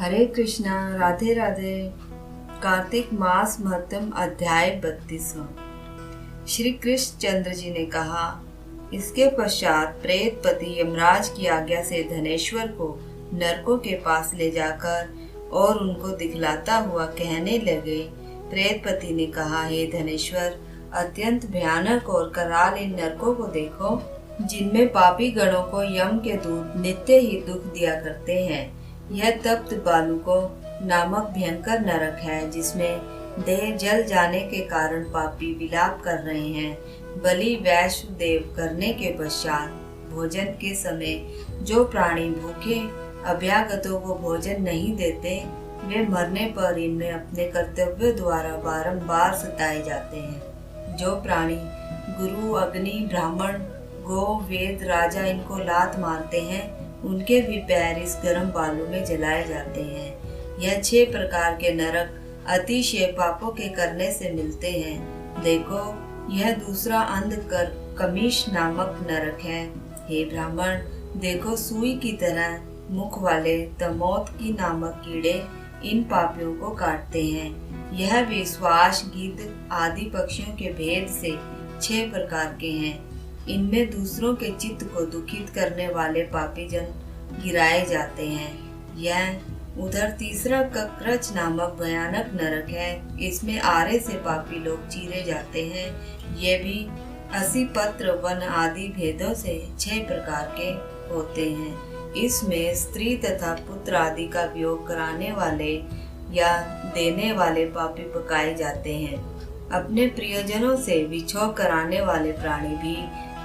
हरे कृष्णा, राधे राधे। कार्तिक मास महत्तम अध्याय 32। श्री कृष्ण चंद्र जी ने कहा, इसके पश्चात प्रेतपति यमराज की आज्ञा से धनेश्वर को नरकों के पास ले जाकर और उनको दिखलाता हुआ कहने लगे। प्रेतपति ने कहा, हे धनेश्वर, अत्यंत भयानक और कराल इन नरकों को देखो, जिनमें पापी गणों को यम के दूत नित्य ही दुख दिया करते हैं। यह तप्त बालुको नामक भयंकर नरक है, जिसमें देह जल जाने के कारण पापी विलाप कर रहे हैं। बलि वैश्व देव करने के पश्चात भोजन के समय जो प्राणी भूखे अभ्यागतों को भोजन नहीं देते, वे मरने पर इनमें अपने कर्तव्य द्वारा बारंबार सताए जाते हैं। जो प्राणी गुरु, अग्नि, ब्राह्मण, गो, वेद, राजा इनको लात मारते हैं, उनके भी पैर इस गर्म बालू में जलाए जाते हैं। यह 6 प्रकार के नरक अतिशय पापों के करने से मिलते हैं। देखो, यह दूसरा अंधकर कमीश नामक नरक है। हे ब्राह्मण, देखो, सुई की तरह मुख वाले तमोत की नामक कीड़े इन पापियों को काटते हैं। यह भी श्वास, गिद्ध आदि पक्षियों के भेद से 6 प्रकार के हैं। इनमें दूसरों के चित्त को दुखित करने वाले पापी जन गिराए जाते हैं। यह उधर तीसरा कक्रच नामक भयानक नरक है। इसमें आरे से पापी लोग चीरे जाते हैं। ये भी 80 पत्र, वन आदि भेदों से 6 प्रकार के होते हैं। इसमें स्त्री तथा पुत्र आदि का वियोग कराने वाले या देने वाले पापी पकाए जाते हैं। अपने प्रियजनों से विछोह कराने वाले प्राणी भी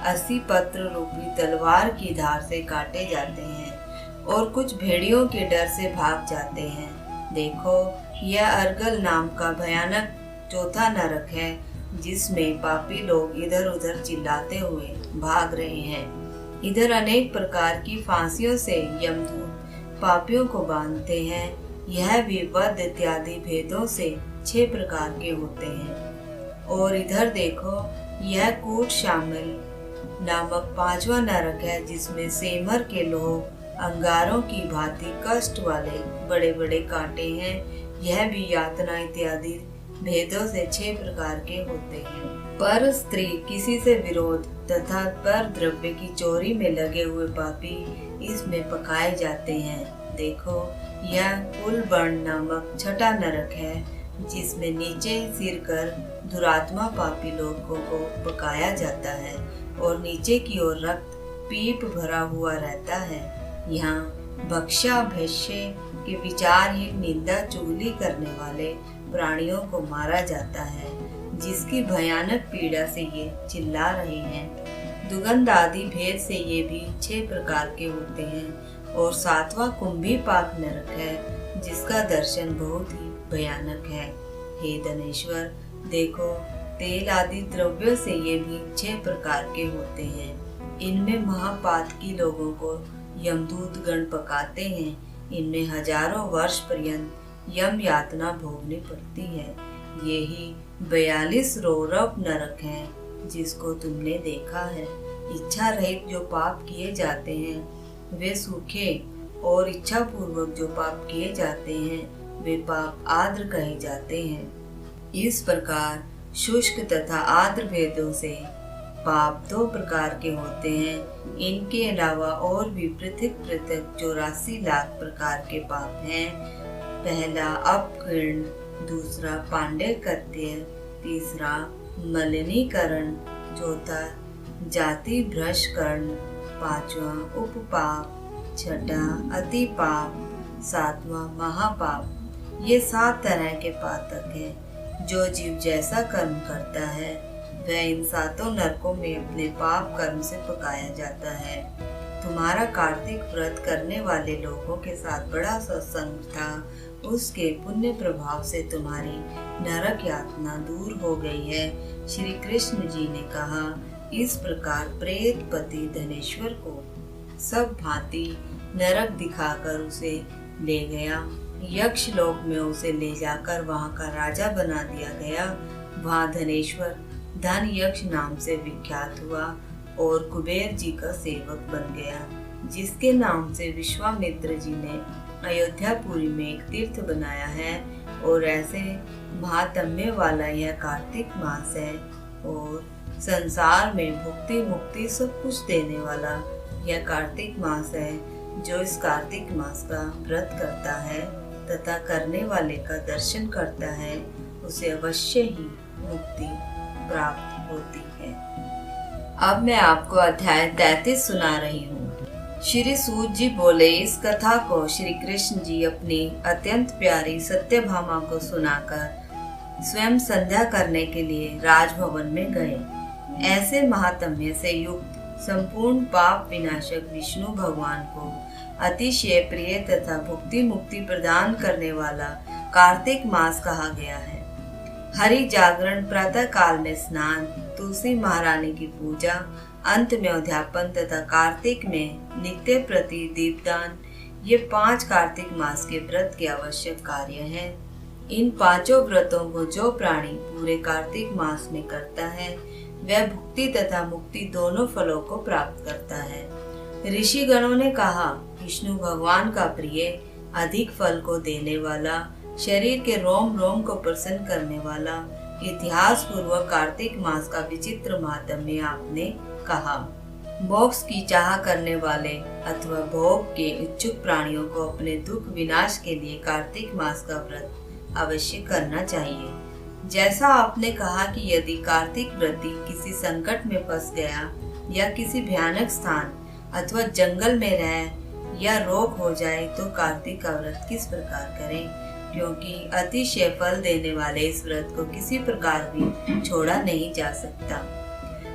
80 पत्र रूपी तलवार की धार से काटे जाते हैं और कुछ भेड़ियों के डर से भाग जाते हैं। देखो, यह अर्गल नाम का भयानक चौथा नरक है, जिसमें पापी लोग इधर उधर चिल्लाते हुए भाग रहे हैं। इधर अनेक प्रकार की फांसियों से यमदूत पापियों को बांधते हैं। यह भी वध इत्यादि भेदों से 6 प्रकार के होते हैं। और इधर देखो, यह कूट शामिल नामक 5वां नरक है, जिसमें सेमर के लोग अंगारों की भांति कष्ट वाले बड़े बड़े कांटे हैं। यह भी यातना इत्यादि भेदों से 6 प्रकार के होते हैं। पर स्त्री किसी से विरोध तथा पर द्रव्य की चोरी में लगे हुए पापी इसमें पकाए जाते हैं। देखो, यह कुलबर्ण नामक 6ठा नरक है, जिसमें नीचे सिर कर दुरात्मा पापी लोगों को पकाया जाता है और नीचे की ओर रक्त पीप भरा हुआ रहता है। यहाँ भक्षा भैष्य के विचारहीन निंदा चुगली करने वाले प्राणियों को मारा जाता है, जिसकी भयानक पीड़ा से ये चिल्ला रहे हैं। दुगंध आदि भेद से ये भी 6 प्रकार के होते हैं। और 7वां कुंभी पाक नरक है, जिसका दर्शन बहुत ही भयानक है। हे धनेश्वर, देखो, तेल आदि द्रव्यों से ये भी 6 प्रकार के होते हैं। इनमें महापातकी लोगों को यमदूत गण पकाते हैं। इनमें हजारों वर्ष पर्यंत यम यातना भोगनी पड़ती है। ये ही 42 रौरव नरक हैं, जिसको तुमने देखा है। इच्छा रहित जो पाप किए जाते हैं वे सूखे, और इच्छा पूर्वक जो पाप किए जाते हैं वे पाप आर्द्र कहे जाते हैं। इस प्रकार शुष्क तथा आर्द्र भेदों से पाप 2 प्रकार के होते हैं। इनके अलावा और भी पृथक पृथक 84 लाख प्रकार के पाप हैं। पहला अपकीर्ण, दूसरा पांडे कृत्य, तीसरा मलिनीकरण, चौथा जाति भ्रष्टकरण, 5वां उपपाप, 6ठा अति पाप, 7वां महापाप। ये 7 तरह के पातक हैं। जो जीव जैसा कर्म करता है वह इन 7 नरकों में अपने पाप कर्म से पकाया जाता है। तुम्हारा कार्तिक व्रत करने वाले लोगों के साथ बड़ा सत्संग था। उसके पुण्य प्रभाव से तुम्हारी नरक यातना दूर हो गई है। श्री कृष्ण जी ने कहा, इस प्रकार प्रेतपति धनेश्वर को सब भांति नरक दिखाकर उसे ले गया। यक्ष लोक में उसे ले जाकर वहाँ का राजा बना दिया गया। वहाँ धनेश्वर धन यक्ष नाम से विख्यात हुआ और कुबेर जी का सेवक बन गया, जिसके नाम से विश्वामित्र जी ने अयोध्यापुरी में एक तीर्थ बनाया है और ऐसे महात्म्य वाला यह कार्तिक मास है और संसार में भुक्ति मुक्ति सब कुछ देने वाला यह कार्तिक मास है। जो इस कार्तिक मास का व्रत करता है तथा करने वाले का दर्शन करता है उसे अवश्य ही मुक्ति प्राप्त होती है। अब मैं आपको अध्याय 33 सुना रही हूँ। श्री सूत जी बोले, इस कथा को श्री कृष्ण जी अपनी अत्यंत प्यारी सत्यभामा को सुनाकर स्वयं संध्या करने के लिए राजभवन में गए। ऐसे महात्म्य से युक्त संपूर्ण पाप विनाशक विष्णु भगवान को अतिशय प्रिय तथा भुक्ति मुक्ति प्रदान करने वाला कार्तिक मास कहा गया है। हरि जागरण, प्रातः काल में स्नान, तुलसी महारानी की पूजा, अंत में उद्यापन तथा कार्तिक में नित्य प्रति दीपदान, ये 5 कार्तिक मास के व्रत के आवश्यक कार्य हैं। इन 5 व्रतों को जो प्राणी पूरे कार्तिक मास में करता है वह भुक्ति तथा मुक्ति दोनों फलों को प्राप्त करता है। ऋषि गणों ने कहा, विष्णु भगवान का प्रिय, अधिक फल को देने वाला, शरीर के रोम रोम को प्रसन्न करने वाला इतिहास पूर्वक कार्तिक मास का विचित्र महात्म्य आपने कहा। मोक्ष की चाह करने वाले अथवा भोग के इच्छुक प्राणियों को अपने दुख विनाश के लिए कार्तिक मास का व्रत अवश्य करना चाहिए। जैसा आपने कहा कि यदि कार्तिक व्रती किसी संकट में फंस गया या किसी भयानक स्थान अथवा जंगल में रहे या रोग हो जाए तो कार्तिक का व्रत किस प्रकार करें, क्योंकि अतिशय फल देने वाले इस व्रत को किसी प्रकार भी छोड़ा नहीं जा सकता।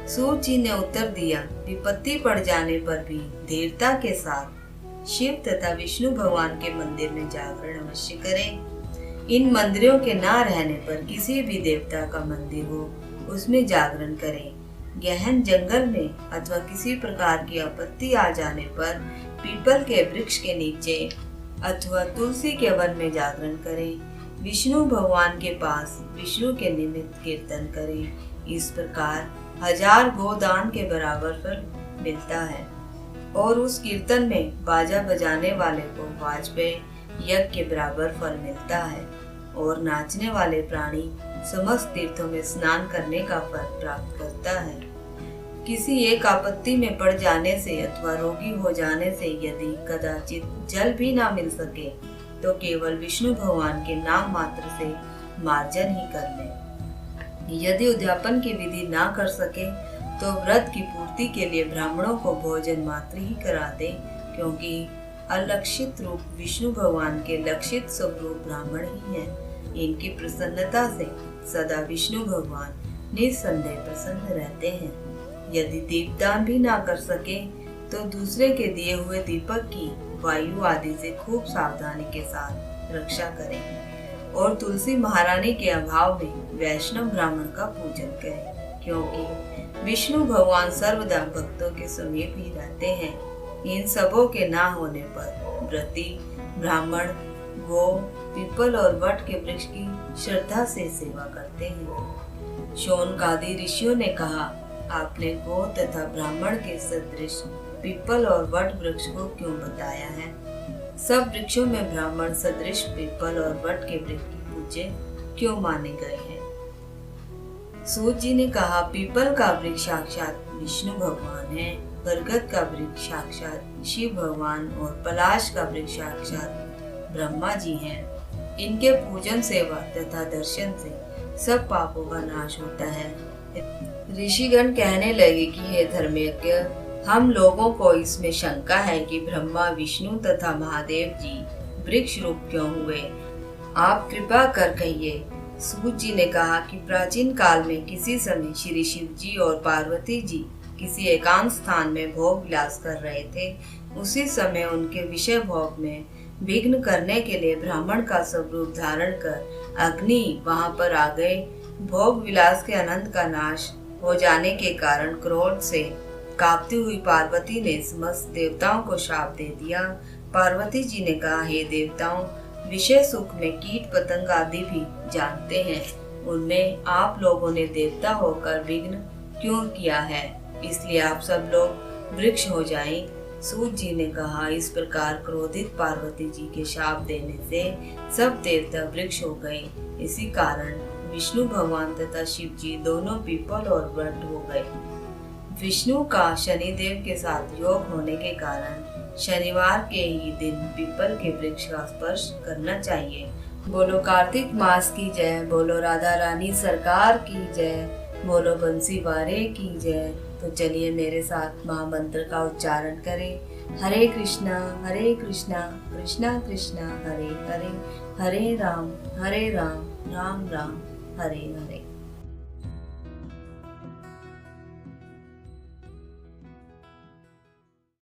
सूत जी ने उत्तर दिया, विपत्ति पड़ जाने पर भी धीरता के साथ शिव तथा विष्णु भगवान के मंदिर में जागरण अवश्य करें। इन मंदिरों के ना रहने पर किसी भी देवता का मंदिर हो उसमें जागरण करें। गहन जंगल में अथवा किसी प्रकार की आपत्ति आ जाने पर पीपल के वृक्ष के नीचे अथवा तुलसी के वन में जागरण करें। विष्णु भगवान के पास विष्णु के निमित्त कीर्तन करें। इस प्रकार 1000 गोदान के बराबर फल मिलता है और उस कीर्तन में बाजा बजाने वाले को वाजपेय यज्ञ के बराबर फल मिलता है और नाचने वाले प्राणी समस्त तीर्थों में स्नान करने का फल प्राप्त करता है। किसी एक आपत्ति में पड़ जाने से अथवा रोगी हो जाने से यदि कदाचित जल भी ना मिल सके तो केवल विष्णु भगवान के नाम मात्र से मार्जन ही कर ले। यदि उद्यापन की विधि ना कर सके तो व्रत की पूर्ति के लिए ब्राह्मणों को भोजन मात्र ही करा दे, क्योंकि अलक्षित रूप विष्णु भगवान के लक्षित स्वरूप ब्राह्मण ही हैं। इनकी प्रसन्नता से सदा विष्णु भगवान निसंदेह प्रसन्न रहते हैं। यदि दीपदान भी ना कर सके तो दूसरे के दिए हुए दीपक की वायु आदि से खूब सावधानी के साथ रक्षा करें और तुलसी महारानी के अभाव में वैष्णव ब्राह्मण का पूजन करें, क्योंकि विष्णु भगवान सर्वदा भक्तों के समीप ही रहते हैं। इन सबों के ना होने पर व्रती ब्राह्मण गो, पीपल और वट के वृक्ष की श्रद्धा से सेवा करते हैं। शौनक आदि ऋषियों ने कहा, आपने गो तथा ब्राह्मण के सदृश पीपल और वट वृक्ष को क्यों बताया है? सब वृक्षों में ब्राह्मण सदृश पीपल और वट के वृक्ष की पूजे क्यों माने गए हैं? सूत जी ने कहा, पीपल का वृक्ष साक्षात विष्णु भगवान है, बरगद का वृक्ष साक्षात शिव भगवान और पलाश का वृक्ष साक्षात ब्रह्मा जी हैं। इनके पूजन, सेवा तथा दर्शन से सब पापों का नाश होता है। ऋषिगण कहने लगे कि हे धर्मज्ञ, हम लोगों को इसमें शंका है कि ब्रह्मा, विष्णु तथा महादेव जी वृक्ष रूप क्यों हुए? आप कृपा कर कहिए। सूत जी ने कहा कि प्राचीन काल में किसी समय श्री शिव जी और पार्वती जी किसी एकांत स्थान में भोग विलास कर रहे थे। उसी समय उनके विषय भोग में विघ्न करने के लिए ब्राह्मण का स्वरूप धारण कर अग्नि वहां पर आ गए। भोग विलास के आनंद का नाश हो जाने के कारण क्रोध से कांपती हुई पार्वती ने समस्त देवताओं को शाप दे दिया। पार्वती जी ने कहा, हे देवताओं, विषय सुख में कीट पतंग आदि भी जानते हैं, उनमें आप लोगों ने देवता होकर विघ्न क्यों किया है? इसलिए आप सब लोग वृक्ष हो जाएं। सूत जी ने कहा, इस प्रकार क्रोधित पार्वती जी के शाप देने से सब देवता वृक्ष हो गए। इसी कारण विष्णु भगवान तथा शिव जी दोनों पीपल और वट हो गए। विष्णु का शनिदेव के साथ योग होने के कारण शनिवार के ही दिन पीपल के वृक्ष का स्पर्श करना चाहिए। बोलो कार्तिक मास की जय, बोलो राधा रानी सरकार की जय, बोलो बंसी वारे की जय। तो चलिए मेरे साथ महामंत्र का उच्चारण करें। हरे कृष्णा कृष्णा कृष्णा हरे हरे, हरे राम राम राम हरे हरे।